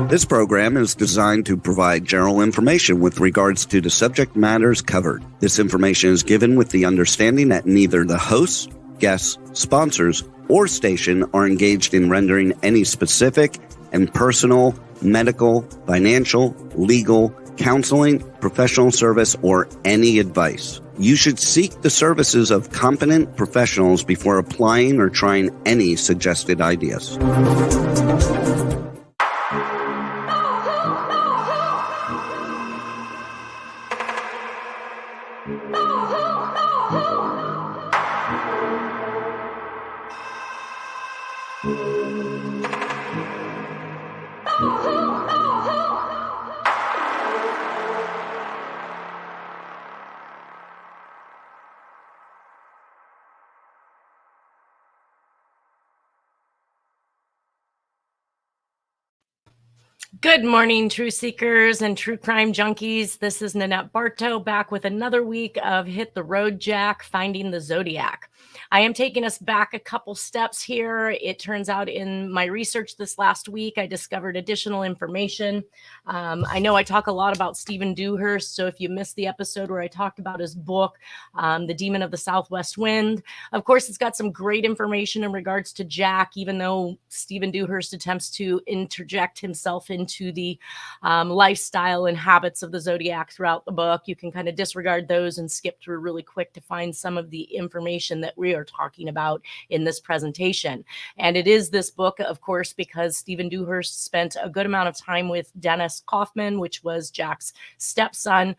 This program is designed to provide general information with regards to the subject matters covered. This information is given with the understanding that neither the hosts, guests, sponsors, or station are engaged in rendering any specific and personal, medical, financial, legal, counseling, professional service, or any advice. You should seek the services of competent professionals before applying or trying any suggested ideas. Good morning, true seekers and true crime junkies. This is Nanette Bartow back with another week of Hit the Road Jack, Finding the Zodiac. I am taking us back a couple steps here. It turns out in my research this last week, I discovered additional information. I know I talk a lot about Stephen Dewhurst, so if you missed the episode where I talked about his book, The Demon of the Southwest Wind, of course, it's got some great information in regards to Jack, even though Stephen Dewhurst attempts to interject himself into the lifestyle and habits of the Zodiac throughout the book. You can kind of disregard those and skip through really quick to find some of the information that we are talking about in this presentation. And it is this book, of course, because Stephen Dewhurst spent a good amount of time with Dennis Kaufman, which was Jack's stepson,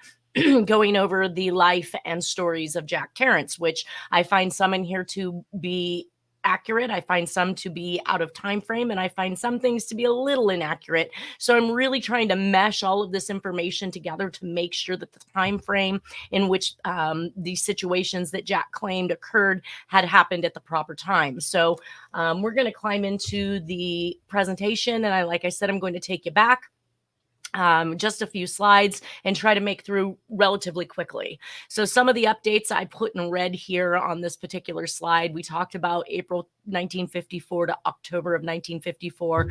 going over the life and stories of Jack Terrence, which I find some in here to be accurate. I find some to be out of time frame, and I find some things to be a little inaccurate. So I'm really trying to mesh all of this information together to make sure that the time frame in which these situations that Jack claimed occurred had happened at the proper time. So we're going to climb into the presentation, and like I said, I'm going to take you back just a few slides and try to make through relatively quickly. So some of the updates I put in red here on this particular slide, we talked about April 1954 to October of 1954.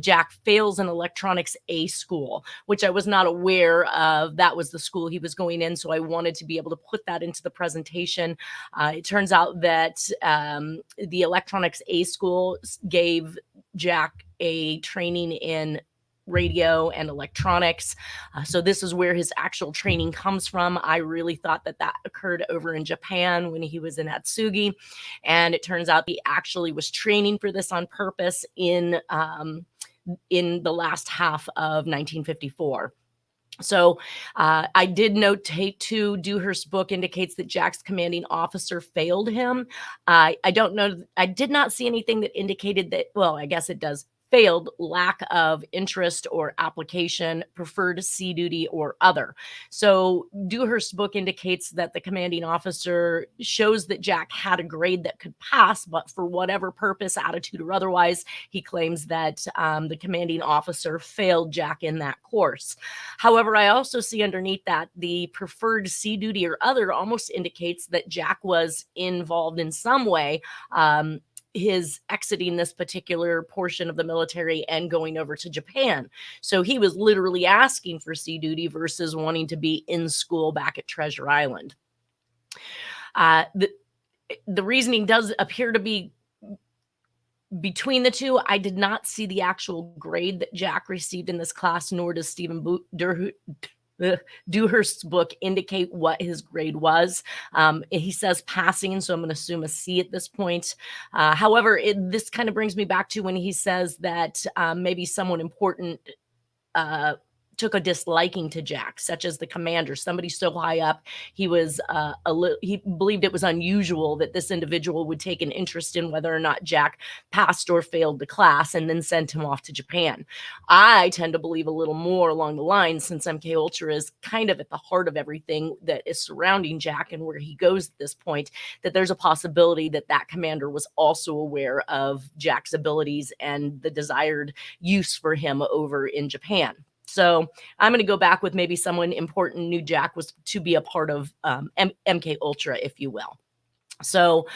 Jack fails an electronics A school, which I was not aware of. That was the school he was going in, so I wanted to be able to put that into the presentation. It turns out that the electronics A school gave Jack a training in radio and electronics. So this is where his actual training comes from. I really thought that occurred over in Japan when he was in Atsugi. And it turns out he actually was training for this on purpose in the last half of 1954. So I did notate too, Dewhurst's book indicates that Jack's commanding officer failed him. I don't know. I did not see anything that indicated that, well, I guess it does, failed, lack of interest or application, preferred sea duty, or other. So Dewhurst's book indicates that the commanding officer shows that Jack had a grade that could pass, but for whatever purpose, attitude or otherwise, he claims that the commanding officer failed Jack in that course. However, I also see underneath that the preferred sea duty or other almost indicates that Jack was involved in some way, his exiting this particular portion of the military and going over to Japan. So he was literally asking for sea duty versus wanting to be in school back at Treasure Island. The reasoning does appear to be between the two. I did not see the actual grade that Jack received in this class, nor does Stephen Dewhurst's book indicate what his grade was. He says passing, so I'm going to assume a C at this point. However, this kind of brings me back to when he says that maybe someone important took a disliking to Jack, such as the commander, somebody so high up, he was he believed it was unusual that this individual would take an interest in whether or not Jack passed or failed the class and then sent him off to Japan. I tend to believe a little more along the line, since MK Ultra is kind of at the heart of everything that is surrounding Jack and where he goes at this point, that there's a possibility that that commander was also aware of Jack's abilities and the desired use for him over in Japan. So I'm going to go back with maybe someone important knew Jack was to be a part of MK Ultra, if you will. So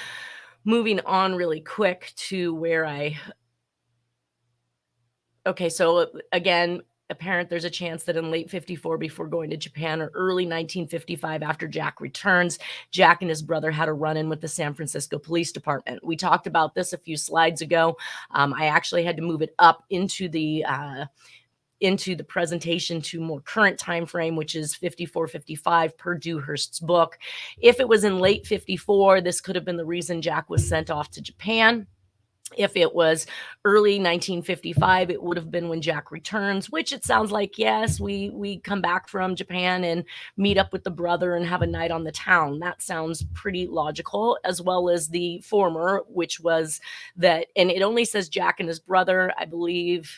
moving on really quick to where I Okay, so again, apparent there's a chance that in late 54 before going to Japan or early 1955 after Jack returns, Jack and his brother had a run-in with the San Francisco Police Department. We talked about this a few slides ago. I actually had to move it up into the presentation to more current time frame, which is 54-55 per Dewhurst's book. If it was in late 54, this could have been the reason Jack was sent off to Japan. If it was early 1955, it would have been when Jack returns, which it sounds like, yes, we come back from Japan and meet up with the brother and have a night on the town. That sounds pretty logical, as well as the former, which was that, and it only says Jack and his brother, I believe.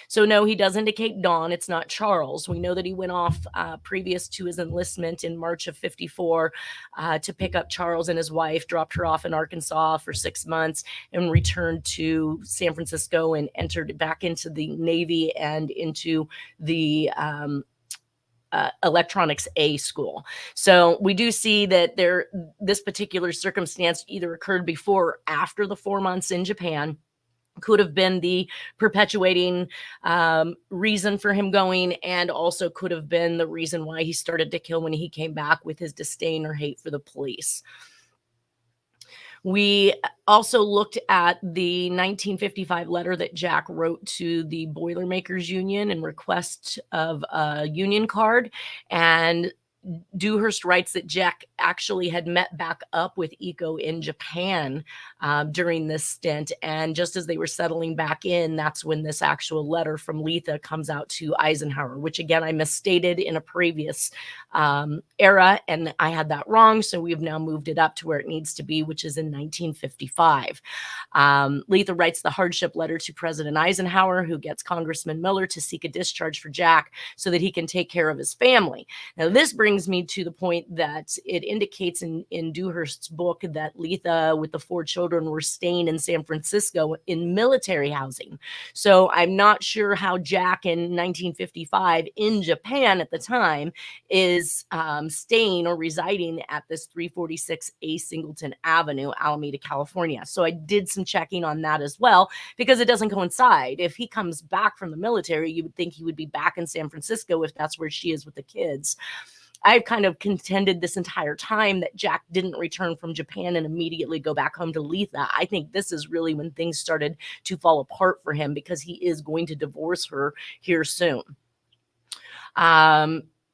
So no, he does indicate Don. It's not Charles. We know that he went off previous to his enlistment in March of 54 to pick up Charles and his wife, dropped her off in Arkansas for 6 months, and returned to San Francisco and entered back into the Navy and into the electronics A school. So we do see that this particular circumstance either occurred before or after the 4 months in Japan. Could have been the perpetuating reason for him going, and also could have been the reason why he started to kill when he came back with his disdain or hate for the police. We also looked at the 1955 letter that Jack wrote to the Boilermakers Union in request of a union card, and Dewhurst writes that Jack actually had met back up with Iko in Japan during this stint. And just as they were settling back in, that's when this actual letter from Letha comes out to Eisenhower, which again, I misstated in a previous era, and I had that wrong. So we've now moved it up to where it needs to be, which is in 1955. Letha writes the hardship letter to President Eisenhower, who gets Congressman Miller to seek a discharge for Jack so that he can take care of his family. Now, this brings me to the point that it indicates in Dewhurst's book that Letha with the 4 children were staying in San Francisco in military housing. So I'm not sure how Jack in 1955 in Japan at the time is staying or residing at this 346A Singleton Avenue, Alameda, California. So I did some checking on that as well, because it doesn't coincide. If he comes back from the military, you would think he would be back in San Francisco if that's where she is with the kids. I've kind of contended this entire time that Jack didn't return from Japan and immediately go back home to Letha. I think this is really when things started to fall apart for him, because he is going to divorce her here soon.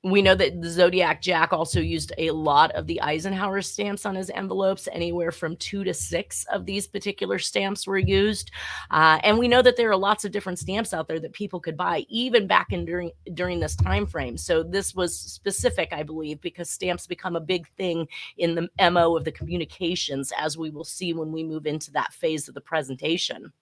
We know that the Zodiac Jack also used a lot of the Eisenhower stamps on his envelopes. Anywhere from 2 to 6 of these particular stamps were used. And we know that there are lots of different stamps out there that people could buy, even back in during this time frame. So this was specific, I believe, because stamps become a big thing in the MO of the communications, as we will see when we move into that phase of the presentation.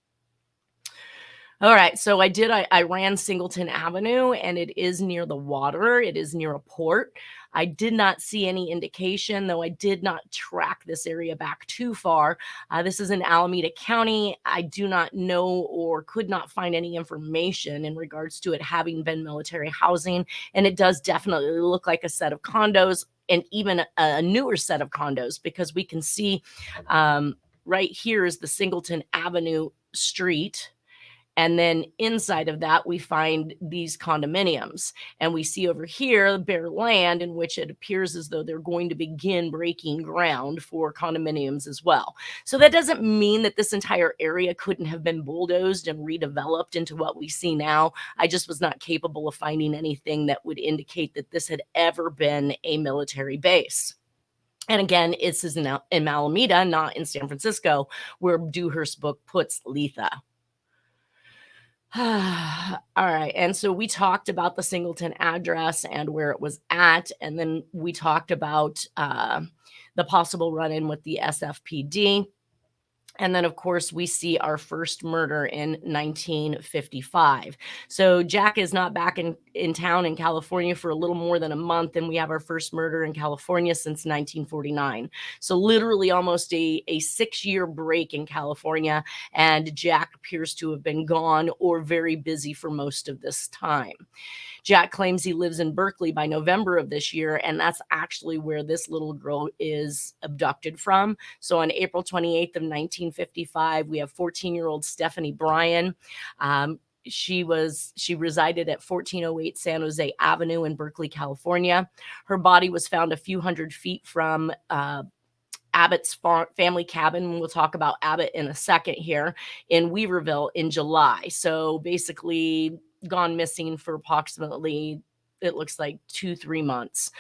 All right, so I ran Singleton Avenue, and it is near the water. It is near a port. I did not see any indication, though I did not track this area back too far. This is in Alameda County. I do not know or could not find any information in regards to it having been military housing, and it does definitely look like a set of condos, and even a newer set of condos, because we can see right here is the Singleton Avenue street. And then inside of that, we find these condominiums. And we see over here bare land in which it appears as though they're going to begin breaking ground for condominiums as well. So that doesn't mean that this entire area couldn't have been bulldozed and redeveloped into what we see now. I just was not capable of finding anything that would indicate that this had ever been a military base. And again, this is in Alameda, not in San Francisco, where Dewhurst's book puts Letha. All right. And so we talked about the Singleton address and where it was at. And then we talked about the possible run-in with the SFPD. And then, of course, we see our first murder in 1955. So Jack is not back in town in California for a little more than a month, and we have our first murder in California since 1949. So literally almost a 6-year break in California, and Jack appears to have been gone or very busy for most of this time. Jack claims he lives in Berkeley by November of this year, and that's actually where this little girl is abducted from. So on April 28th of 1955, we have 14-year-old Stephanie Bryan. she resided at 1408 San Jose Avenue in Berkeley, California. Her body was found a few hundred feet from Abbott's family cabin. We'll talk about Abbott in a second here, in Weaverville in July. So basically gone missing for approximately, it looks like 2-3 months.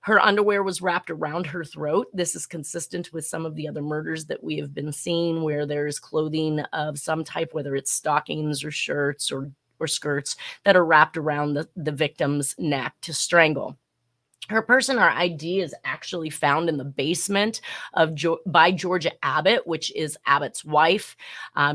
Her underwear was wrapped around her throat. This is consistent with some of the other murders that we have been seeing, where there's clothing of some type, whether it's stockings or shirts or skirts, that are wrapped around the victim's neck to strangle. Her person or ID is actually found in the basement by Georgia Abbott, which is Abbott's wife.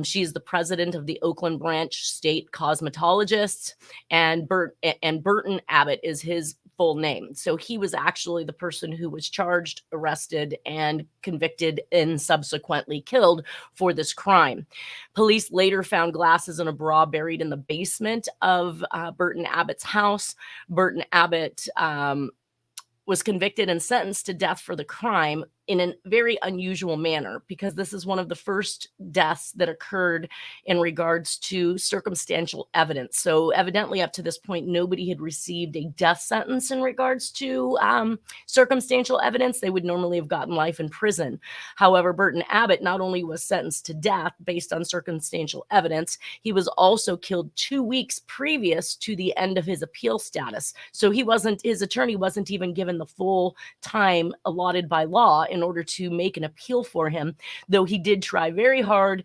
She is the president of the Oakland Branch State Cosmetologists, and Burton Abbott is his full name. So he was actually the person who was charged, arrested, and convicted, and subsequently killed for this crime. Police later found glasses and a bra buried in the basement of Burton Abbott's house. Burton Abbott was convicted and sentenced to death for the crime in a very unusual manner, because this is one of the first deaths that occurred in regards to circumstantial evidence. So evidently up to this point, nobody had received a death sentence in regards to circumstantial evidence. They would normally have gotten life in prison. However, Burton Abbott not only was sentenced to death based on circumstantial evidence, he was also killed 2 weeks previous to the end of his appeal status. So his attorney wasn't even given the full time allotted by law in order to make an appeal for him, though he did try very hard.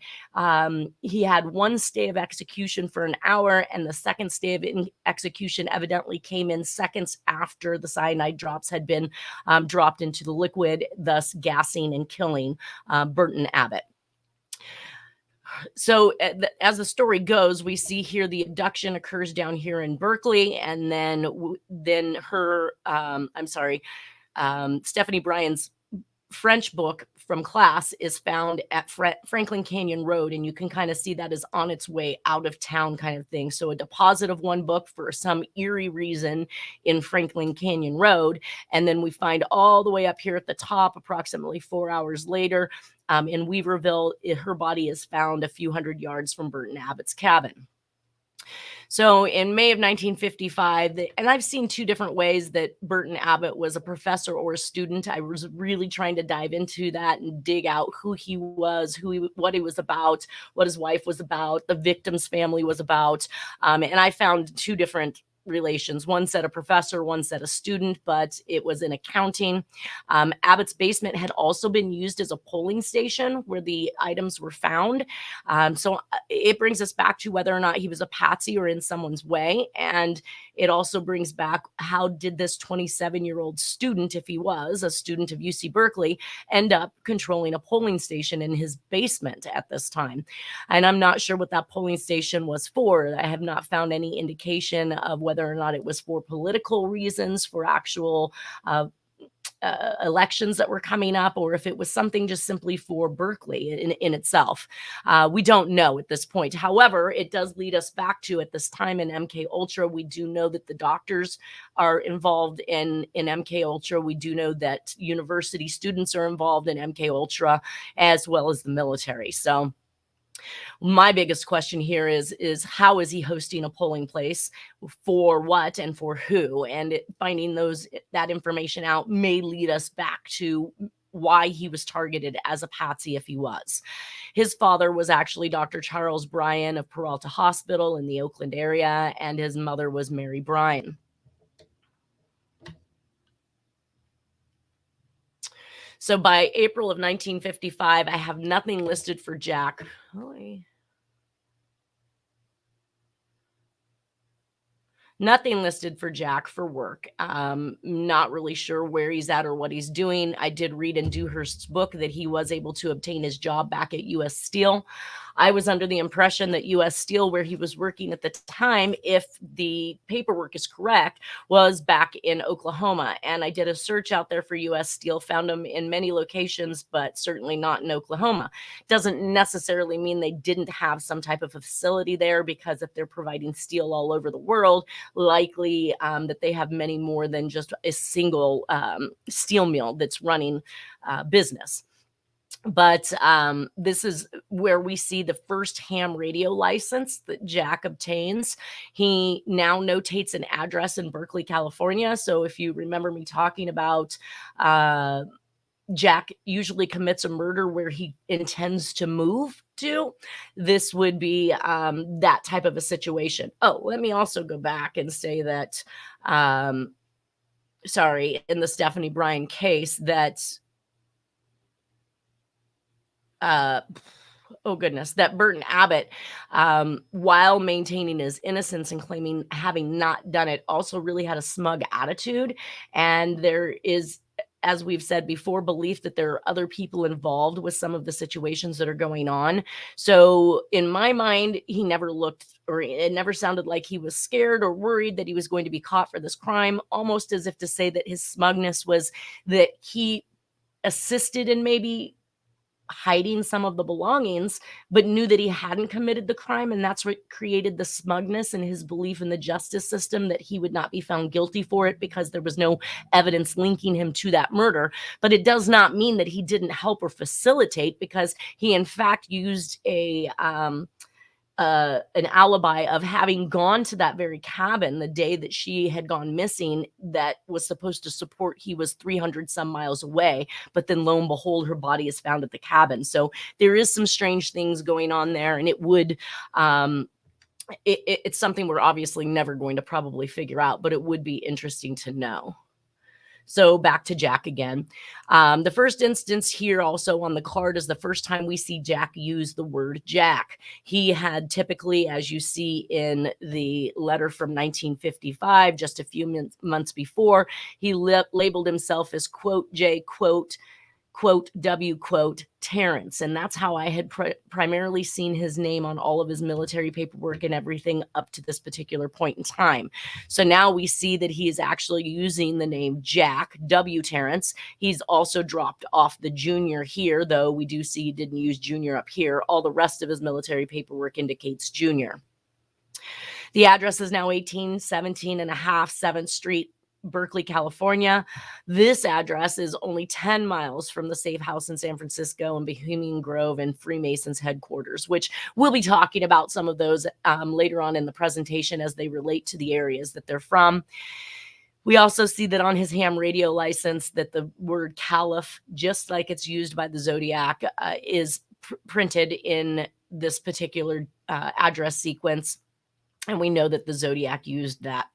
He had one stay of execution for an hour, and the second stay of execution evidently came in seconds after the cyanide drops had been dropped into the liquid, thus gassing and killing Burton Abbott. So as the story goes, we see here the abduction occurs down here in Berkeley, and then her, Stephanie Bryan's French book from class is found at Franklin Canyon Road, and you can kind of see that is on its way out of town kind of thing. So a deposit of one book for some eerie reason in Franklin Canyon Road, and then we find all the way up here at the top, approximately 4 hours later, in Weaverville, her body is found a few hundred yards from Burton Abbott's cabin. So in May of 1955, and I've seen two different ways that Burton Abbott was a professor or a student. I was really trying to dive into that and dig out who he was, what he was about, what his wife was about, the victim's family was about. And I found two different relations. One said a professor, one said a student, but it was in accounting. Abbott's basement had also been used as a polling station where the items were found. So it brings us back to whether or not he was a patsy or in someone's way. And it also brings back, how did this 27-year-old student, if he was a student of UC Berkeley, end up controlling a polling station in his basement at this time? And I'm not sure what that polling station was for. I have not found any indication of whether or not it was for political reasons, for actual elections that were coming up, or if it was something just simply for Berkeley in itself. We don't know at this point. However, it does lead us back to, at this time in MK Ultra, we do know that the doctors are involved in MK Ultra. We do know that university students are involved in MK Ultra, as well as the military. So my biggest question here is how is he hosting a polling place, for what and for who? And finding that information out may lead us back to why he was targeted as a patsy, if he was. His father was actually Dr. Charles Bryan of Peralta Hospital in the Oakland area, and his mother was Mary Bryan. So by April of 1955, I have nothing listed for Jack. Nothing listed for Jack for work. Not really sure where he's at or what he's doing. I did read in Dewhurst's book that he was able to obtain his job back at U.S. Steel. I was under the impression that U.S. Steel, where he was working at the time, if the paperwork is correct, was back in Oklahoma. And I did a search out there for U.S. Steel, found them in many locations, but certainly not in Oklahoma. Doesn't necessarily mean they didn't have some type of facility there, because if they're providing steel all over the world, likely that they have many more than just a single steel mill that's running business. But this is where we see the first ham radio license that Jack obtains. He now notates an address in Berkeley, California. So if you remember me talking about Jack usually commits a murder where he intends to move to, this would be that type of a situation. Oh, let me also go back and say that, sorry, in the Stephanie Bryan case, that oh goodness, that Burton Abbott, while maintaining his innocence and claiming having not done it, also really had a smug attitude. And there is, as we've said before, belief that there are other people involved with some of the situations that are going on. So in my mind, he never looked, or it never sounded like he was scared or worried that he was going to be caught for this crime, almost as if to say that his smugness was that he assisted in maybe hiding some of the belongings, but knew that he hadn't committed the crime. And that's what created the smugness and his belief in the justice system, that he would not be found guilty for it because there was no evidence linking him to that murder. But it does not mean that he didn't help or facilitate, because he, in fact, used an alibi of having gone to that very cabin the day that she had gone missing, that was supposed to support he was 300 some miles away, but then lo and behold, her body is found at the cabin. So there is some strange things going on there, and it would it's something we're obviously never going to probably figure out, but it would be interesting to know. So back to Jack again. The first instance here also on the card is the first time we see Jack use the word Jack. He had typically, as you see in the letter from 1955, just a few months before, he labeled himself as quote J quote W quote Terrence. And that's how I had primarily seen his name on all of his military paperwork and everything up to this particular point in time. So now we see that he is actually using the name Jack W Terrence. He's also dropped off the junior here, though we do see he didn't use junior up here. All the rest of his military paperwork indicates junior. The address is now 1817 and a half 7th Street, Berkeley, California. This address is only 10 miles from the safe house in San Francisco and Bohemian Grove and Freemasons headquarters, which we'll be talking about some of those later on in the presentation as they relate to the areas that they're from. We also see that on his ham radio license that the word Caliph, just like it's used by the Zodiac, is printed in this particular address sequence. And we know that the Zodiac used that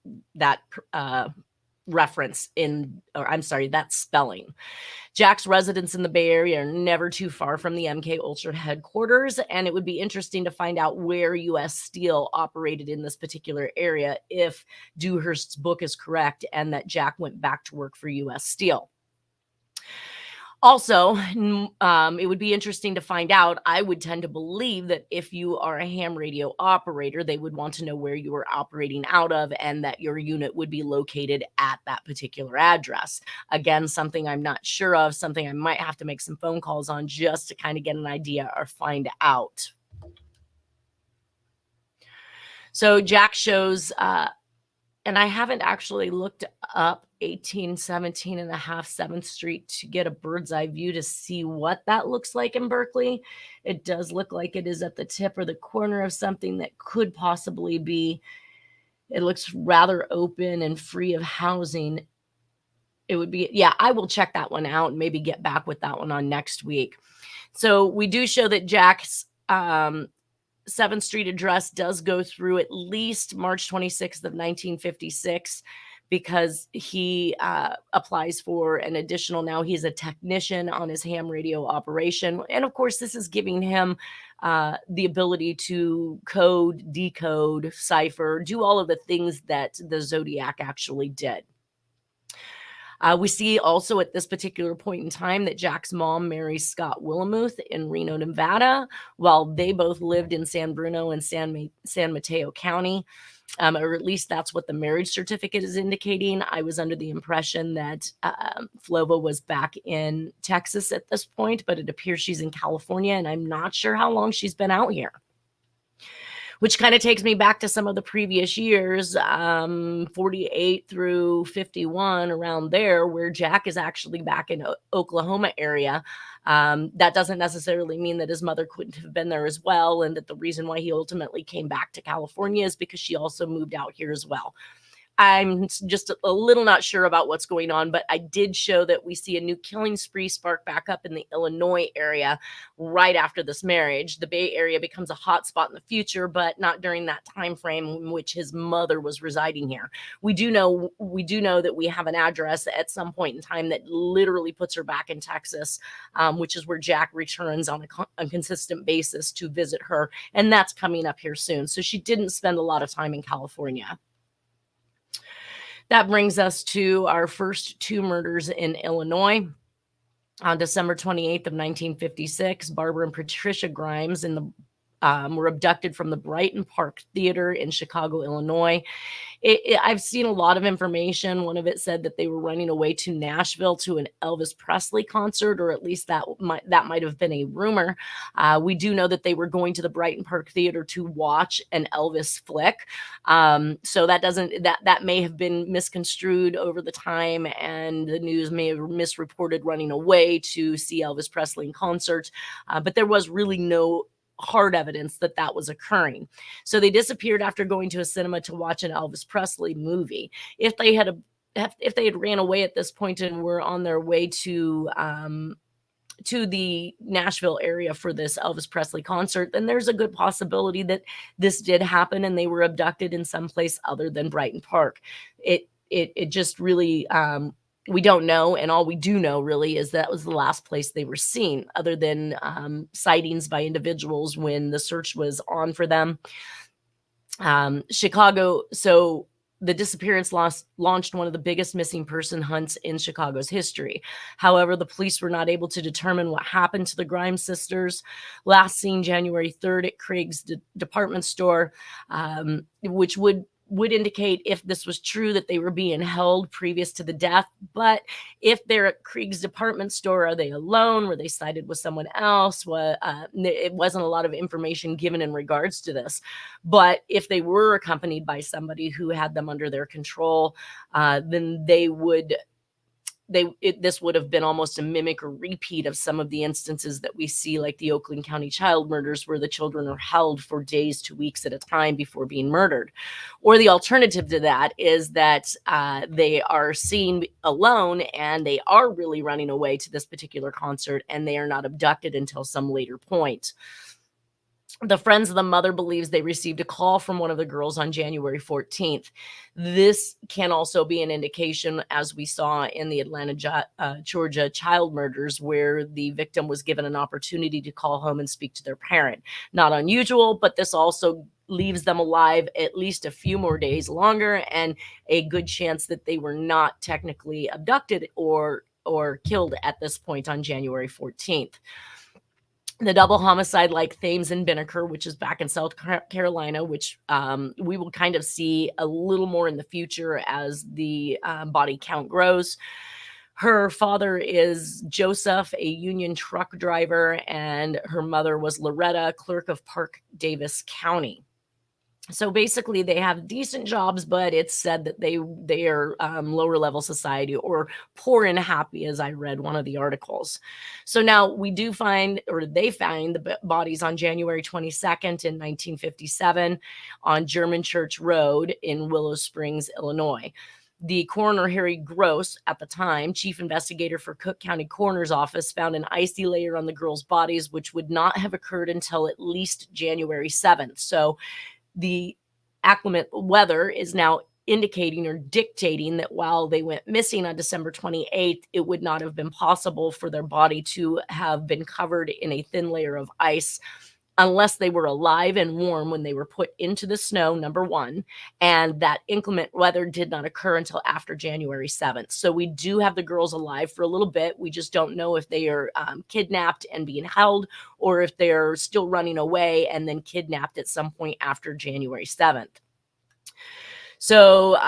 reference that spelling. Jack's residence in the Bay Area are never too far from the MK Ultra headquarters, and it would be interesting to find out where U.S. Steel operated in this particular area if Dewhurst's book is correct and that Jack went back to work for U.S. Steel. Also, it would be interesting to find out. I would tend to believe that if you are a ham radio operator, they would want to know where you are operating out of and that your unit would be located at that particular address. Again, something I'm not sure of, something I might have to make some phone calls on just to kind of get an idea or find out. So Jack shows, and I haven't actually looked up 1817 and a half 7th Street to get a bird's eye view to see what that looks like in Berkeley. It does look like it is at the tip or the corner of something that could possibly be, it looks rather open and free of housing. It would be, yeah, I will check that one out and maybe get back with that one on next week. So we do show that Jack's 7th Street address does go through at least March 26th of 1956, because he applies for an additional, now he's a technician on his ham radio operation. And of course, this is giving him the ability to code, decode, cipher, do all of the things that the Zodiac actually did. We see also at this particular point in time that Jack's mom marries Scott Willamuth in Reno, Nevada, while they both lived in San Bruno and San Mateo County. Or at least that's what the marriage certificate is indicating. I was under the impression that Flova was back in Texas at this point, but it appears she's in California, and I'm not sure how long she's been out here. which kind of takes me back to some of the previous years, 48 through 51, around there, where Jack is actually back in Oklahoma area. That doesn't necessarily mean that his mother couldn't have been there as well, and that the reason why he ultimately came back to California is because she also moved out here as well. I'm just a little not sure about what's going on, but I did show that we see a new killing spree spark back up in the Illinois area right after this marriage. The Bay Area becomes a hot spot in the future, but not during that time frame in which his mother was residing here. We do know that we have an address at some point in time that literally puts her back in Texas, which is where Jack returns on a consistent basis to visit her, and that's coming up here soon. So she didn't spend a lot of time in California. That brings us to our first two murders in Illinois. On December 28th of 1956, Barbara and Patricia Grimes were abducted from the Brighton Park Theater in Chicago, Illinois. I've seen a lot of information. One of it said that they were running away to Nashville to an Elvis Presley concert, or at least that might have been a rumor. We do know that they were going to the Brighton Park Theater to watch an Elvis flick. So that may have been misconstrued over the time, and the news may have misreported running away to see Elvis Presley in concert. But there was really no hard evidence that that was occurring. So they disappeared after going to a cinema to watch an Elvis Presley movie. If they had ran away at this point and were on their way to the Nashville area for this Elvis Presley concert, then there's a good possibility that this did happen and they were abducted in some place other than Brighton Park. It just really, we don't know, and all we do know really is that was the last place they were seen, other than sightings by individuals when the search was on for them. Chicago, so the disappearance launched one of the biggest missing person hunts in Chicago's history. However, the police were not able to determine what happened to the Grimes sisters. Last seen January 3rd at Craig's department store, which would indicate, if this was true, that they were being held previous to the death. But if they're at Krieg's department store, are they alone? Were they sighted with someone else? It wasn't a lot of information given in regards to this. But if they were accompanied by somebody who had them under their control, then this would have been almost a mimic or repeat of some of the instances that we see, like the Oakland County child murders, where the children are held for days to weeks at a time before being murdered. Or the alternative to that is that they are seen alone and they are really running away to this particular concert, and they are not abducted until some later point. The friends of the mother believes they received a call from one of the girls on January 14th. This can also be an indication, as we saw in the Atlanta, Georgia child murders, where the victim was given an opportunity to call home and speak to their parent. Not unusual, but this also leaves them alive at least a few more days longer, and a good chance that they were not technically abducted or killed at this point on January 14th. The double homicide like Thames and Binnaker, which is back in South Carolina, which we will kind of see a little more in the future as the body count grows. Her father is Joseph, a union truck driver, and her mother was Loretta, clerk of Park Davis County. So basically, they have decent jobs, but it's said that they are lower level society, or poor and happy, as I read one of the articles. So now they find the bodies on January 22nd in 1957 on German Church Road in Willow Springs, Illinois. The coroner, Harry Gross, at the time chief investigator for Cook County Coroner's Office, found an icy layer on the girls' bodies, which would not have occurred until at least January 7th. So the acclimate weather is now indicating or dictating that while they went missing on December 28th, it would not have been possible for their body to have been covered in a thin layer of ice unless they were alive and warm when they were put into the snow, number one, and that inclement weather did not occur until after January 7th. So we do have the girls alive for a little bit. We just don't know if they are kidnapped and being held, or if they're still running away and then kidnapped at some point after January 7th. So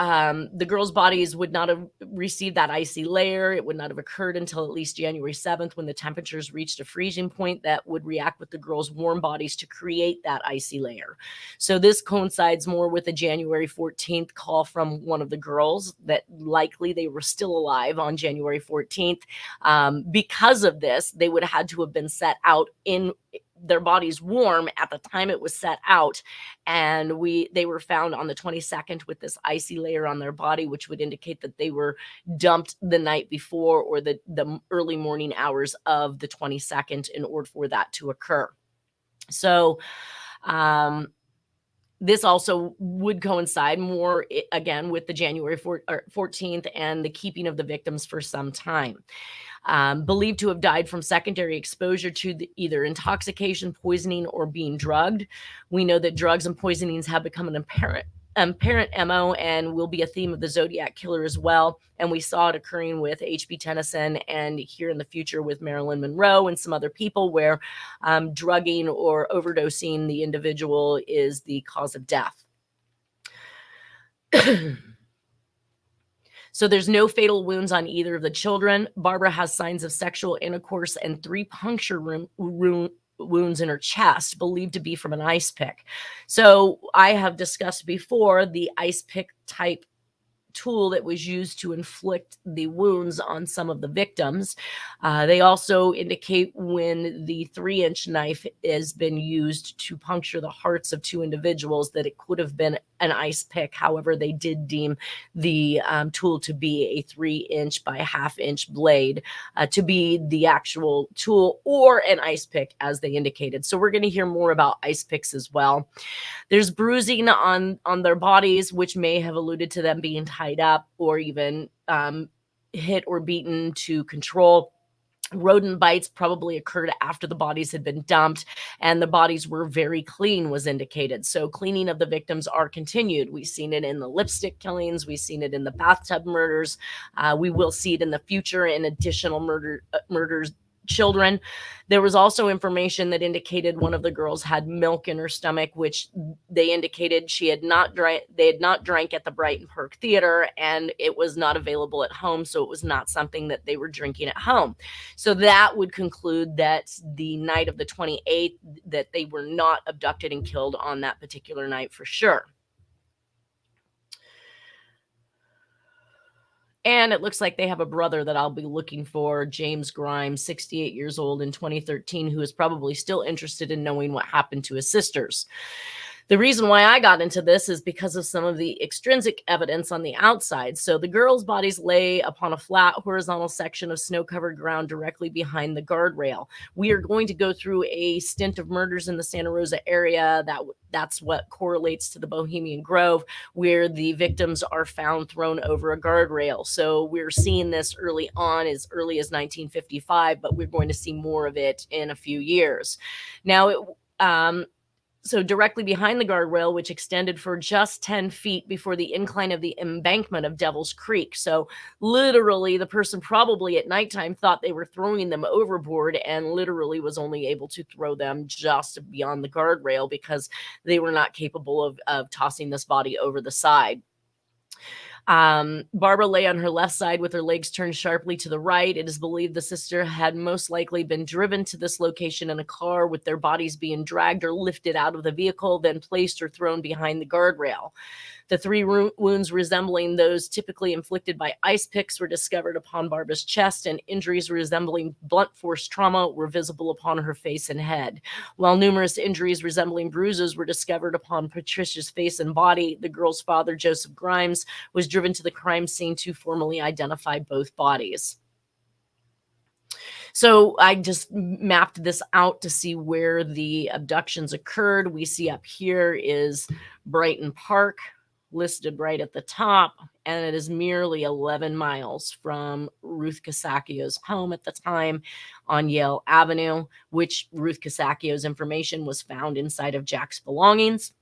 the girls' bodies would not have received that icy layer. It would not have occurred until at least January 7th, when the temperatures reached a freezing point that would react with the girls' warm bodies to create that icy layer. So this coincides more with a January 14th call from one of the girls that likely they were still alive on January 14th. Because of this, they would have had to have been set out in their bodies warm at the time it was set out, and they were found on the 22nd with this icy layer on their body, which would indicate that they were dumped the night before, or the early morning hours of the 22nd, in order for that to occur. So this also would coincide more, again, with the January 14th and the keeping of the victims for some time. Believed to have died from secondary exposure to either intoxication, poisoning, or being drugged. We know that drugs and poisonings have become an apparent MO and will be a theme of the Zodiac killer as well. And we saw it occurring with H.B. Tennyson, and here in the future with Marilyn Monroe and some other people, where drugging or overdosing the individual is the cause of death. So there's no fatal wounds on either of the children. Barbara has signs of sexual intercourse and 3 puncture wounds in her chest, believed to be from an ice pick. So I have discussed before the ice pick type tool that was used to inflict the wounds on some of the victims. They also indicate when the 3-inch knife has been used to puncture the hearts of 2 individuals that it could have been an ice pick. However, they did deem the tool to be a 3-inch by 1/2-inch blade to be the actual tool, or an ice pick, as they indicated. So we're going to hear more about ice picks as well. There's bruising on their bodies, which may have alluded to them being tied up or even hit or beaten to control. Rodent bites probably occurred after the bodies had been dumped, and the bodies were very clean, was indicated. So cleaning of the victims are continued. We've seen it in the lipstick killings. We've seen it in the bathtub murders. We will see it in the future in additional murders. Children. There was also information that indicated one of the girls had milk in her stomach, which they indicated she had not drank. They had not drank at the Brighton Park Theater, and it was not available at home, so it was not something that they were drinking at home. So that would conclude that the night of the 28th, that they were not abducted and killed on that particular night for sure. And it looks like they have a brother that I'll be looking for, James Grimes, 68 years old in 2013, who is probably still interested in knowing what happened to his sisters. The reason why I got into this is because of some of the extrinsic evidence on the outside. So the girls' bodies lay upon a flat horizontal section of snow-covered ground directly behind the guardrail. We are going to go through a stint of murders in the Santa Rosa area. That's what correlates to the Bohemian Grove, where the victims are found thrown over a guardrail. So we're seeing this early on, as early as 1955, but we're going to see more of it in a few years. Now, so directly behind the guardrail, which extended for just 10 feet before the incline of the embankment of Devil's Creek. So literally, the person probably at nighttime thought they were throwing them overboard, and literally was only able to throw them just beyond the guardrail because they were not capable of tossing this body over the side. Barbara lay on her left side with her legs turned sharply to the right. It is believed the sister had most likely been driven to this location in a car, with their bodies being dragged or lifted out of the vehicle, then placed or thrown behind the guardrail. The 3 wounds resembling those typically inflicted by ice picks were discovered upon Barbara's chest, and injuries resembling blunt force trauma were visible upon her face and head. While numerous injuries resembling bruises were discovered upon Patricia's face and body, the girl's father, Joseph Grimes, was driven to the crime scene to formally identify both bodies. So I just mapped this out to see where the abductions occurred. We see up here is Brighton Park, listed right at the top, and it is merely 11 miles from Ruth Casacchio's home at the time on Yale Avenue, which Ruth Casacchio's information was found inside of Jack's belongings.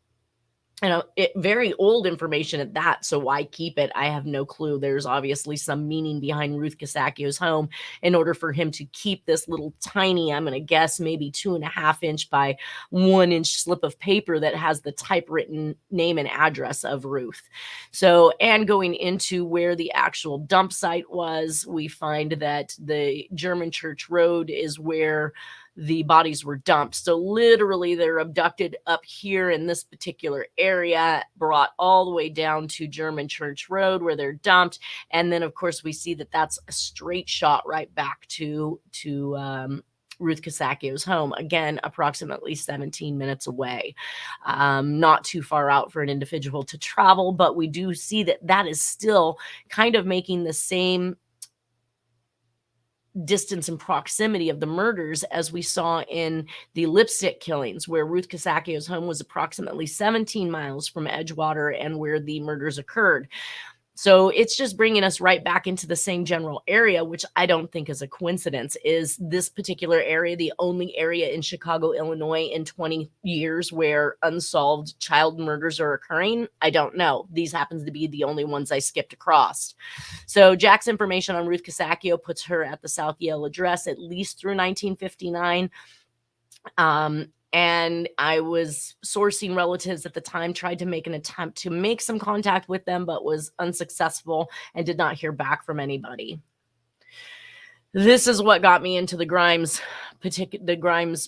very old information at that. So why keep it? I have no clue. There's obviously some meaning behind Ruth Casacchio's home in order for him to keep this little tiny, I'm going to guess maybe 2.5 inch by 1 inch slip of paper that has the typewritten name and address of Ruth. So, and going into where the actual dump site was, we find that the German Church Road is where the bodies were dumped. So literally they're abducted up here in this particular area, brought all the way down to German Church Road where they're dumped. And then of course we see that that's a straight shot right back to Ruth Casacchio's home, again, approximately 17 minutes away. Not too far out for an individual to travel, but we do see that that is still kind of making the same distance and proximity of the murders as we saw in the lipstick killings, where Ruth Casacchio's home was approximately 17 miles from Edgewater and where the murders occurred. So it's just bringing us right back into the same general area, which I don't think is a coincidence. Is this particular area the only area in Chicago, Illinois in 20 years where unsolved child murders are occurring? I don't know. These happens to be the only ones I skipped across. So Jack's information on Ruth Casacchio puts her at the South Yale address at least through 1959. And I was sourcing relatives at the time, tried to make an attempt to make some contact with them, but was unsuccessful and did not hear back from anybody. This is what got me into the Grimes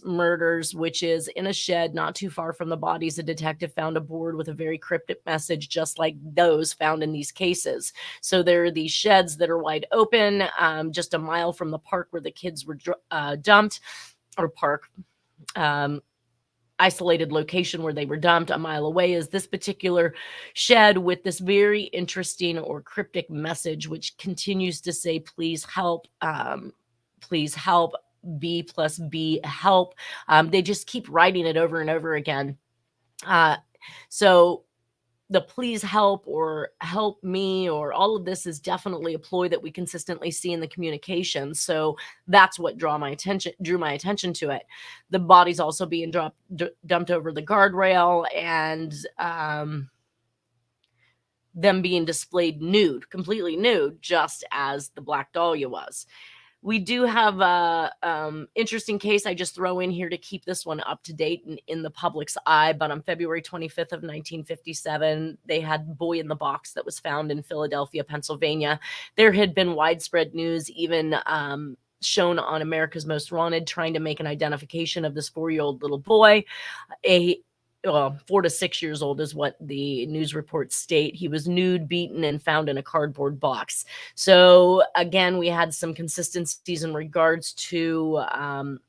murders, which is in a shed not too far from the bodies. A detective found a board with a very cryptic message, just like those found in these cases. So there are these sheds that are wide open, just a mile from the park where the kids were dumped, or park. Isolated location where they were dumped. A mile away is this particular shed with this very interesting or cryptic message, which continues to say, please help, B plus B, help. They just keep writing it over and over again. So the please help or help me or all of this is definitely a ploy that we consistently see in the communication. So that's what drew my attention to it. The bodies also being dumped over the guardrail, and them being displayed nude, completely nude, just as the Black Dahlia was. We do have a interesting case I just throw in here to keep this one up to date and in the public's eye. But on February 25th of 1957, they had boy in the box that was found in Philadelphia, Pennsylvania. There had been widespread news, even shown on America's Most Wanted, trying to make an identification of this 4-year-old little boy. 4 to 6 years old is what the news reports state. He was nude, beaten, and found in a cardboard box. So again, we had some consistencies in regards to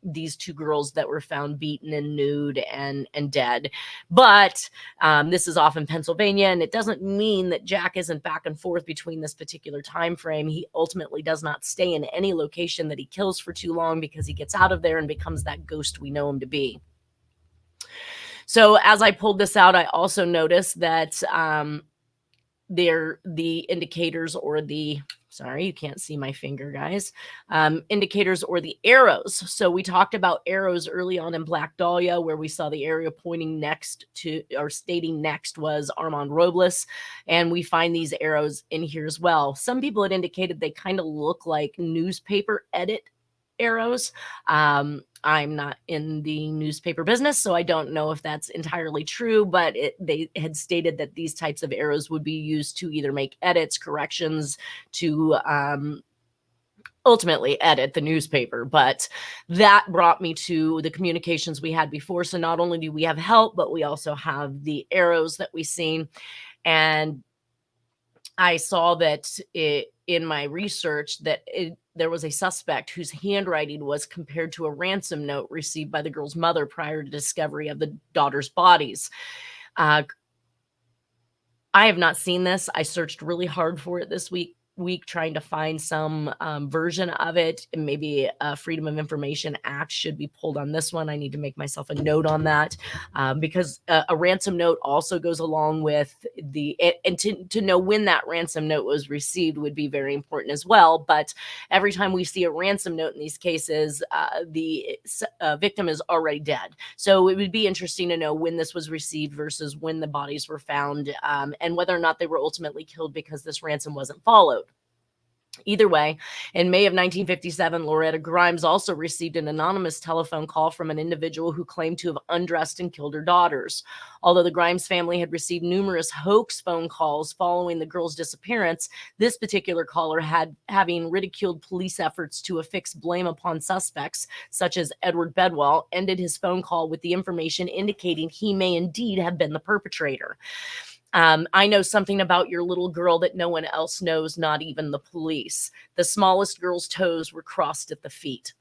these two girls that were found beaten and nude and dead. But this is off in Pennsylvania, and it doesn't mean that Jack isn't back and forth between this particular time frame. He ultimately does not stay in any location that he kills for too long, because he gets out of there and becomes that ghost we know him to be. So as I pulled this out, I also noticed that the indicators, or the, sorry, you can't see my finger, guys, indicators or the arrows. So we talked about arrows early on in Black Dahlia, where we saw the area pointing next to, or stating next, was Armand Robles. And we find these arrows in here as well. Some people had indicated they kind of look like newspaper edit arrows. I'm not in the newspaper business, so I don't know if that's entirely true, but they had stated that these types of arrows would be used to either make edits, corrections, to ultimately edit the newspaper. But that brought me to the communications we had before. So not only do we have help, but we also have the arrows that we've seen. And I saw that in my research that there was a suspect whose handwriting was compared to a ransom note received by the girl's mother prior to discovery of the daughter's bodies. I have not seen this. I searched really hard for it this week. week trying to find some version of it. And maybe a Freedom of Information Act should be pulled on this one. I need to make myself a note on that because a ransom note also goes along with and to know when that ransom note was received would be very important as well. But every time we see a ransom note in these cases, the victim is already dead. So it would be interesting to know when this was received versus when the bodies were found, and whether or not they were ultimately killed because this ransom wasn't followed. Either way, in May of 1957, Loretta Grimes also received an anonymous telephone call from an individual who claimed to have undressed and killed her daughters. Although the Grimes family had received numerous hoax phone calls following the girls' disappearance, this particular caller having ridiculed police efforts to affix blame upon suspects, such as Edward Bedwell, ended his phone call with the information indicating he may indeed have been the perpetrator. I know something about your little girl that no one else knows, not even the police. The smallest girl's toes were crossed at the feet.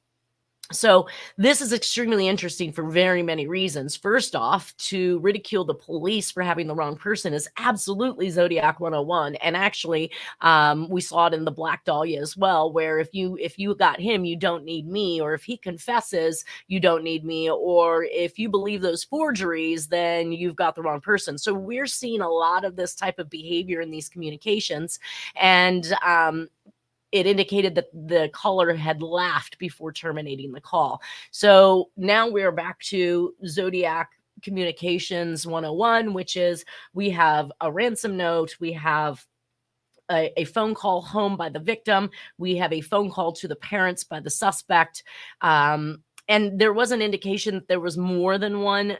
So this is extremely interesting for very many reasons. First off, to ridicule the police for having the wrong person is absolutely Zodiac 101. And actually, we saw it in the Black Dahlia as well, where if you got him, you don't need me, or if he confesses, you don't need me, or if you believe those forgeries, then you've got the wrong person. So we're seeing a lot of this type of behavior in these communications, and it indicated that the caller had laughed before terminating the call. So now we're back to Zodiac Communications 101, which is we have a ransom note, we have a phone call home by the victim, we have a phone call to the parents by the suspect, and there was an indication that there was more than one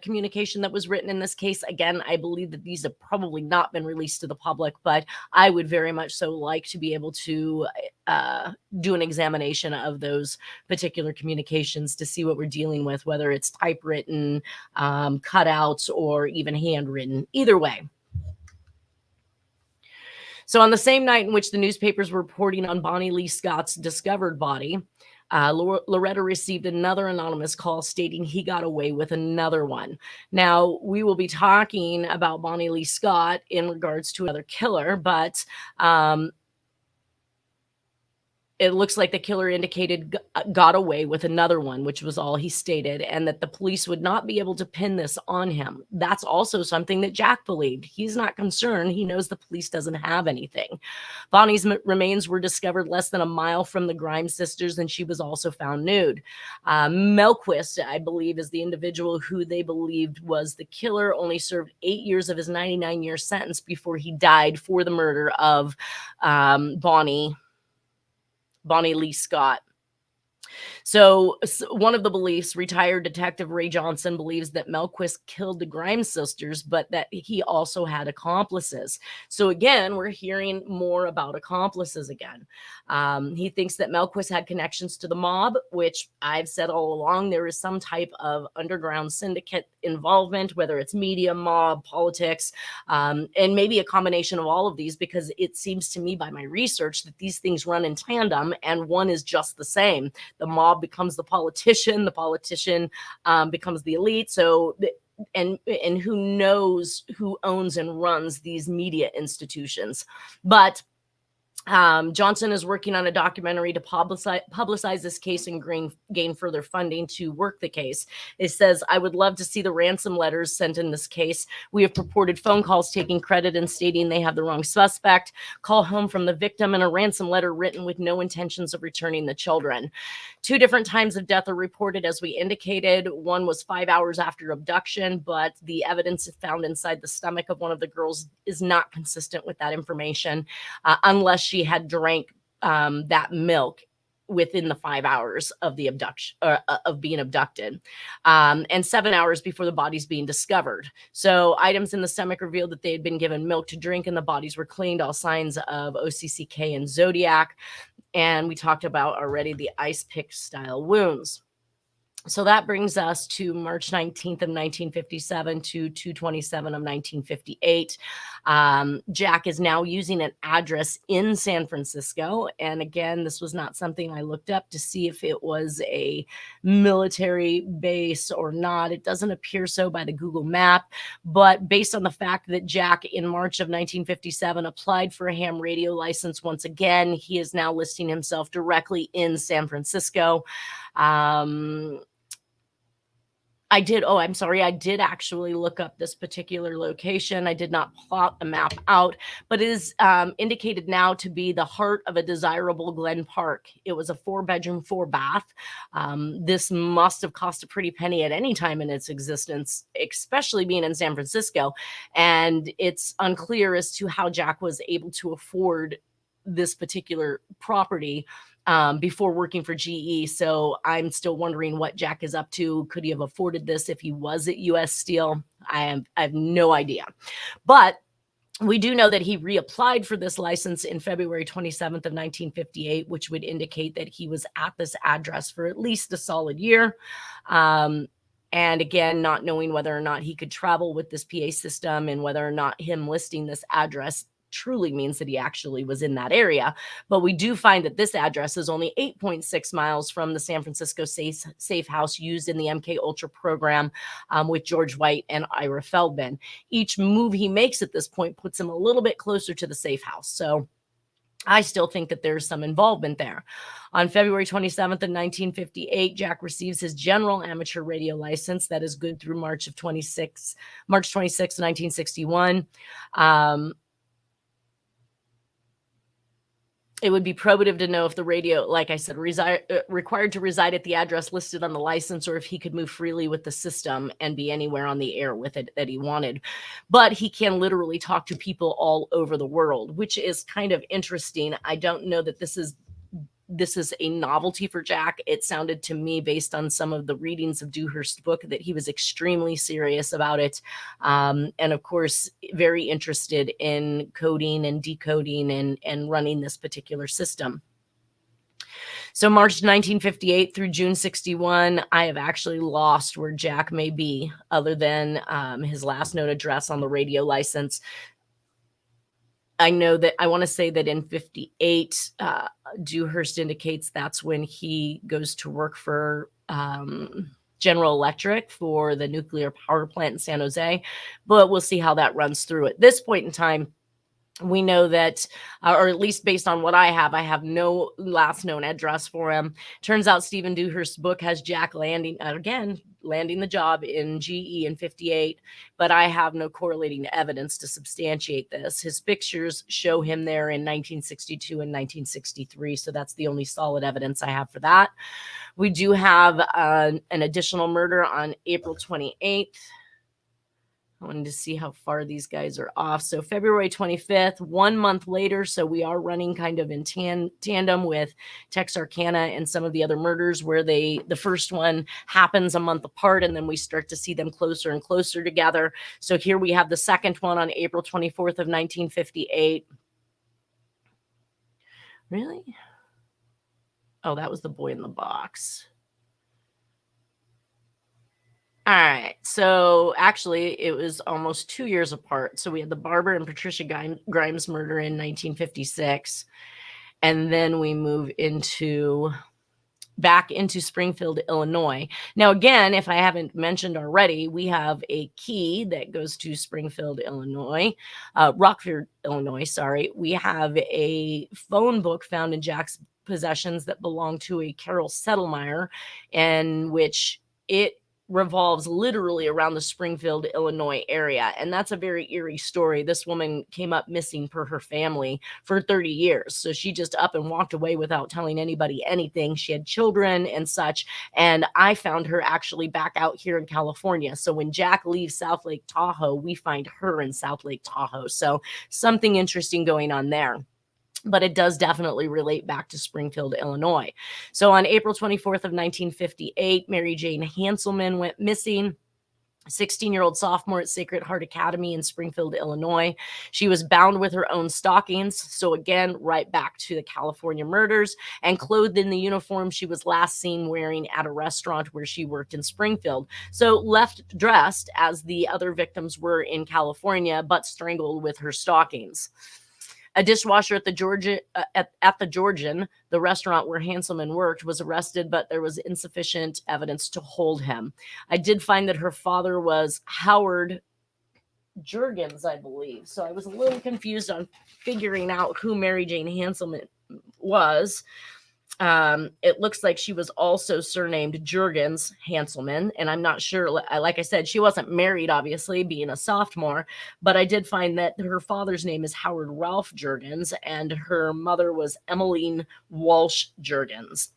communication that was written in this case. Again, I believe that these have probably not been released to the public, but I would very much so like to be able to do an examination of those particular communications to see what we're dealing with, whether it's typewritten, cutouts, or even handwritten. Either way. So on the same night in which the newspapers were reporting on Bonnie Lee Scott's discovered body, Loretta received another anonymous call stating he got away with another one. Now, we will be talking about Bonnie Lee Scott in regards to another killer, but it looks like the killer indicated got away with another one, which was all he stated, and that the police would not be able to pin this on him. That's also something that Jack believed. He's not concerned. He knows the police doesn't have anything. Bonnie's remains were discovered less than a mile from the Grimes sisters, and she was also found nude. Melquist, I believe, is the individual who they believed was the killer, only served 8 years of his 99-year sentence before he died for the murder of Bonnie Lee Scott. So one of the beliefs, retired Detective Ray Johnson believes that Melquist killed the Grimes sisters, but that he also had accomplices. So again, we're hearing more about accomplices again. He thinks that Melquist had connections to the mob, which I've said all along, there is some type of underground syndicate involvement, whether it's media, mob, politics, and maybe a combination of all of these, because it seems to me by my research that these things run in tandem and one is just the same. The mob becomes the politician becomes the elite. So and who knows who owns and runs these media institutions. But Johnson is working on a documentary to publicize this case and gain further funding to work the case. It says, I would love to see the ransom letters sent in this case. We have purported phone calls taking credit and stating they have the wrong suspect, call home from the victim, and a ransom letter written with no intentions of returning the children. 2 different times of death are reported, as we indicated. One was 5 hours after abduction, but the evidence found inside the stomach of one of the girls is not consistent with that information, unless she had drank that milk within the 5 hours of the abduction of being abducted, and 7 hours before the bodies being discovered. So items in the stomach revealed that they had been given milk to drink and the bodies were cleaned, all signs of OCCK and Zodiac. And we talked about already the ice pick style wounds. So that brings us to March 19th of 1957 to 2/27 of 1958. Jack is now using an address in San Francisco. And again, this was not something I looked up to see if it was a military base or not. It doesn't appear so by the Google map, but based on the fact that Jack in March of 1957 applied for a ham radio license once again, he is now listing himself directly in San Francisco. I did actually look up this particular location. I did not plot the map out, but it is indicated now to be the heart of a desirable Glen Park. It was a 4-bedroom, 4-bath. This must have cost a pretty penny at any time in its existence, especially being in San Francisco. And it's unclear as to how Jack was able to afford this particular property before working for GE. So I'm still wondering what Jack is up to. Could he have afforded this if he was at US Steel? I have no idea. But we do know that he reapplied for this license in February 27th of 1958, which would indicate that he was at this address for at least a solid year. And again, not knowing whether or not he could travel with this PA system and whether or not him listing this address truly means that he actually was in that area. But we do find that this address is only 8.6 miles from the San Francisco safe house used in the MK Ultra program with George White and Ira Feldman. Each move he makes at this point puts him a little bit closer to the safe house. So I still think that there's some involvement there. On February 27th of 1958, Jack receives his general amateur radio license that is good through March 26, 1961. It would be probative to know if the radio, like I said, required to reside at the address listed on the license, or if he could move freely with the system and be anywhere on the air with it that he wanted. But he can literally talk to people all over the world, which is kind of interesting. I don't know that this is a novelty for Jack. It sounded to me, based on some of the readings of Dewhurst's book, that he was extremely serious about it. And of course, very interested in coding and decoding and running this particular system. So March 1958 through June 61, I have actually lost where Jack may be, other than his last known address on the radio license. I know that I want to say that in 58, Dewhurst indicates that's when he goes to work for General Electric for the nuclear power plant in San Jose, but we'll see how that runs through. At this point in time, we know that, or at least based on what I have no last known address for him. Turns out Stephen Dewhurst's book has Jack landing the job in GE in 58, but I have no correlating evidence to substantiate this. His pictures show him there in 1962 and 1963, so that's the only solid evidence I have for that. We do have an additional murder on April 28th. I wanted to see how far these guys are off. So February 25th, 1 month later. So we are running kind of in tandem with Texarkana and some of the other murders, where the first one happens a month apart, and then we start to see them closer and closer together. So here we have the second one on April 24th of 1958. Really? Oh, that was the boy in the box. All right. So actually, it was almost 2 years apart. So we had the Barbara and Patricia Grimes murder in 1956. And then we move back into Springfield, Illinois. Now, again, if I haven't mentioned already, we have a key that goes to Springfield, Illinois, Rockford, Illinois, sorry. We have a phone book found in Jack's possessions that belonged to a Carol Settlemeyer, in which it revolves literally around the Springfield, Illinois area. And that's a very eerie story. This woman came up missing per her family for 30 years. So she just up and walked away without telling anybody anything. She had children and such. And I found her actually back out here in California. So when Jack leaves South Lake Tahoe, we find her in South Lake Tahoe. So something interesting going on there. But it does definitely relate back to Springfield, Illinois. So on April 24th of 1958, Mary Jane Hanselman went missing. 16-year-old sophomore at Sacred Heart Academy in Springfield, Illinois. She was bound with her own stockings. So again, right back to the California murders, and clothed in the uniform she was last seen wearing at a restaurant where she worked in Springfield. So left dressed as the other victims were in California, but strangled with her stockings. A dishwasher at the Georgian, the restaurant where Hanselman worked, was arrested, but there was insufficient evidence to hold him. I did find that her father was Howard Jurgens, I believe. So I was a little confused on figuring out who Mary Jane Hanselman was. It looks like she was also surnamed Jurgens Hanselman, and I'm not sure. Like I said, she wasn't married, obviously, being a sophomore, but I did find that her father's name is Howard Ralph Jurgens, and her mother was Emmeline Walsh Jurgens.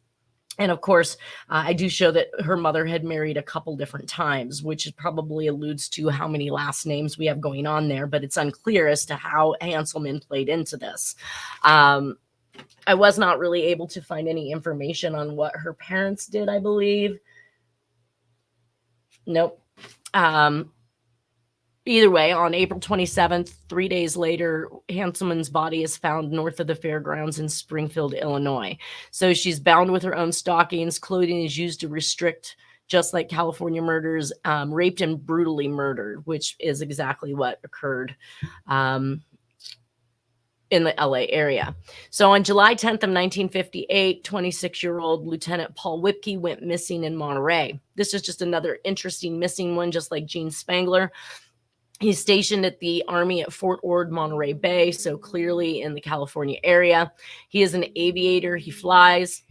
And of course, I do show that her mother had married a couple different times, which probably alludes to how many last names we have going on there, but it's unclear as to how Hanselman played into this. I was not really able to find any information on what her parents did, I believe. Nope. Either way, on April 27th, 3 days later, Hanselman's body is found north of the fairgrounds in Springfield, Illinois. So she's bound with her own stockings. Clothing is used to restrict, just like California murders, raped and brutally murdered, which is exactly what occurred in the LA area. So on July 10th of 1958, 26-year-old Lieutenant Paul Whipke went missing in Monterey. This is just another interesting missing one, just like Gene Spangler. He's stationed at the Army at Fort Ord, Monterey Bay, so clearly in the California area. He is an aviator. He flies.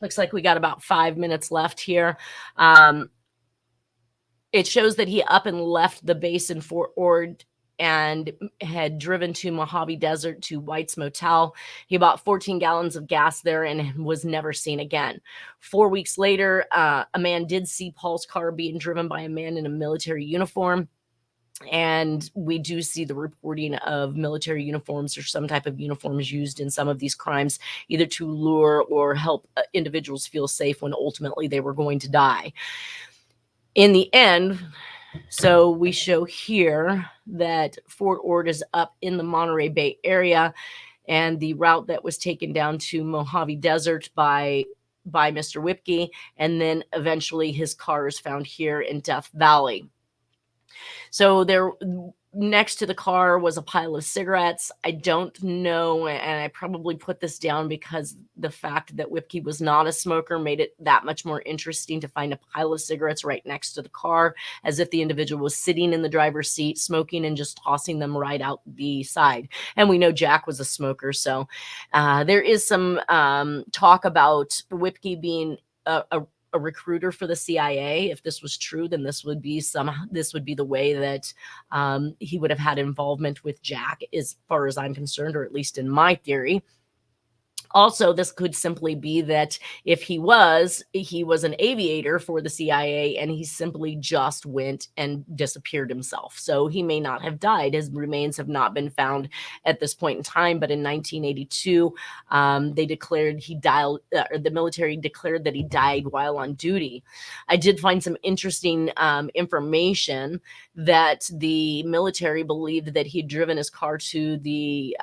Looks like we got about 5 minutes left here. It shows that he up and left the base in Fort Ord and had driven to Mojave Desert to White's Motel. He bought 14 gallons of gas there and was never seen again. 4 weeks later, a man did see Paul's car being driven by a man in a military uniform. And we do see the reporting of military uniforms or some type of uniforms used in some of these crimes, either to lure or help individuals feel safe when ultimately they were going to die. In the end, so we show here that Fort Ord is up in the Monterey Bay area, and the route that was taken down to Mojave Desert by Mr. Whipke, and then eventually his car is found here in Death Valley. So there, next to the car was a pile of cigarettes. I don't know, and I probably put this down because the fact that Whipke was not a smoker made it that much more interesting to find a pile of cigarettes right next to the car, as if the individual was sitting in the driver's seat smoking and just tossing them right out the side. And we know Jack was a smoker, so there is some talk about Whipke being a recruiter for the CIA. If this was true, then this would be the way that he would have had involvement with Jack, as far as I'm concerned, or at least in my theory. Also, this could simply be that if he was an aviator for the CIA and he simply just went and disappeared himself. So he may not have died. His remains have not been found at this point in time. But in 1982, they declared the military declared that he died while on duty. I did find some interesting information that the military believed that he'd driven his car to the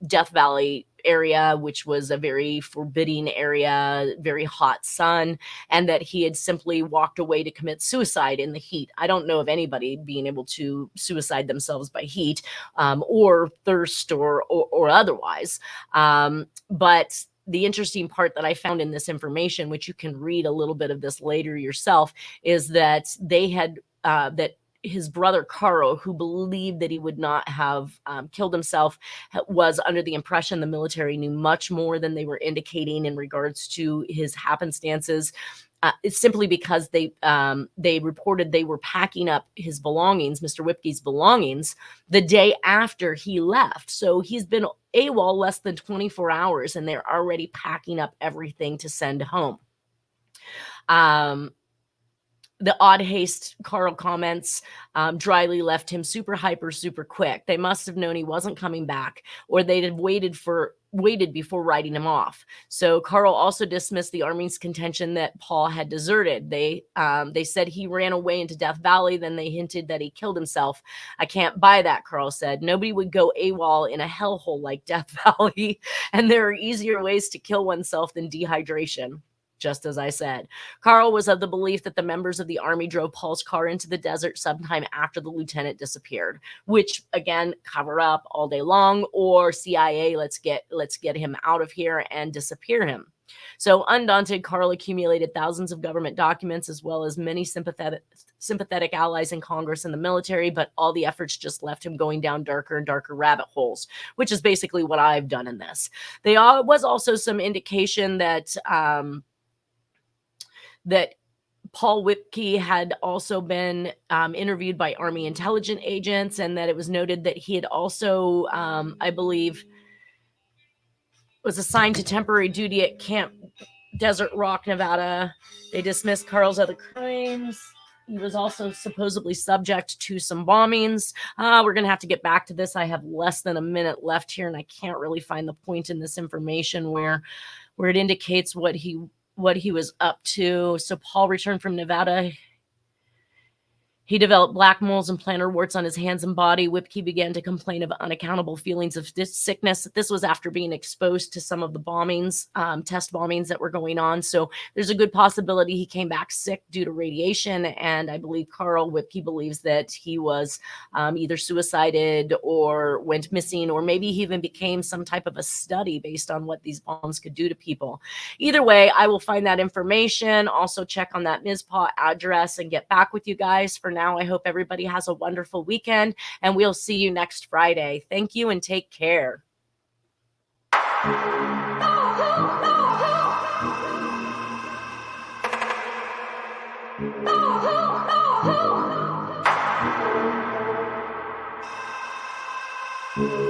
Death Valley area, which was a very forbidding area, very hot sun, and that he had simply walked away to commit suicide in the heat. I don't know of anybody being able to suicide themselves by heat or thirst or otherwise. But the interesting part that I found in this information, which you can read a little bit of this later yourself, is that they had that his brother Caro, who believed that he would not have killed himself, was under the impression the military knew much more than they were indicating in regards to his happenstances. It's simply because they reported they were packing up his belongings, Mr. Whipke's belongings, the day after he left. So he's been AWOL less than 24 hours, and they're already packing up everything to send home. The odd haste, Carl comments, dryly left him super hyper, super quick. They must have known he wasn't coming back, or they'd have waited for waited before writing him off. So Carl also dismissed the Army's contention that Paul had deserted. They said he ran away into Death Valley. Then they hinted that he killed himself. I can't buy that, Carl said. Nobody would go AWOL in a hellhole like Death Valley, and there are easier ways to kill oneself than dehydration. Just as I said. Carl was of the belief that the members of the Army drove Paul's car into the desert sometime after the lieutenant disappeared, which again, cover up all day long, or CIA, let's get him out of here and disappear him. So undaunted, Carl accumulated thousands of government documents as well as many sympathetic allies in Congress and the military, but all the efforts just left him going down darker and darker rabbit holes, which is basically what I've done in this. There was also some indication that that Paul Whipkey had also been interviewed by Army intelligence agents, and that it was noted that he had also, I believe, was assigned to temporary duty at Camp Desert Rock, Nevada. They dismissed Carl's other crimes. He was also supposedly subject to some bombings. We're going to have to get back to this. I have less than a minute left here, and I can't really find the point in this information where it indicates what he was up to. So Paul returned from Nevada. He developed black moles and plantar warts on his hands and body. Whipkey began to complain of unaccountable feelings of sickness. This was after being exposed to some of the bombings, test bombings that were going on. So there's a good possibility he came back sick due to radiation. And I believe Carl Whipkey believes that he was either suicided or went missing, or maybe he even became some type of a study based on what these bombs could do to people. Either way, I will find that information. Also check on that Mizpah address and get back with you guys. For now, I hope everybody has a wonderful weekend, and we'll see you next Friday. Thank you and take care. Oh,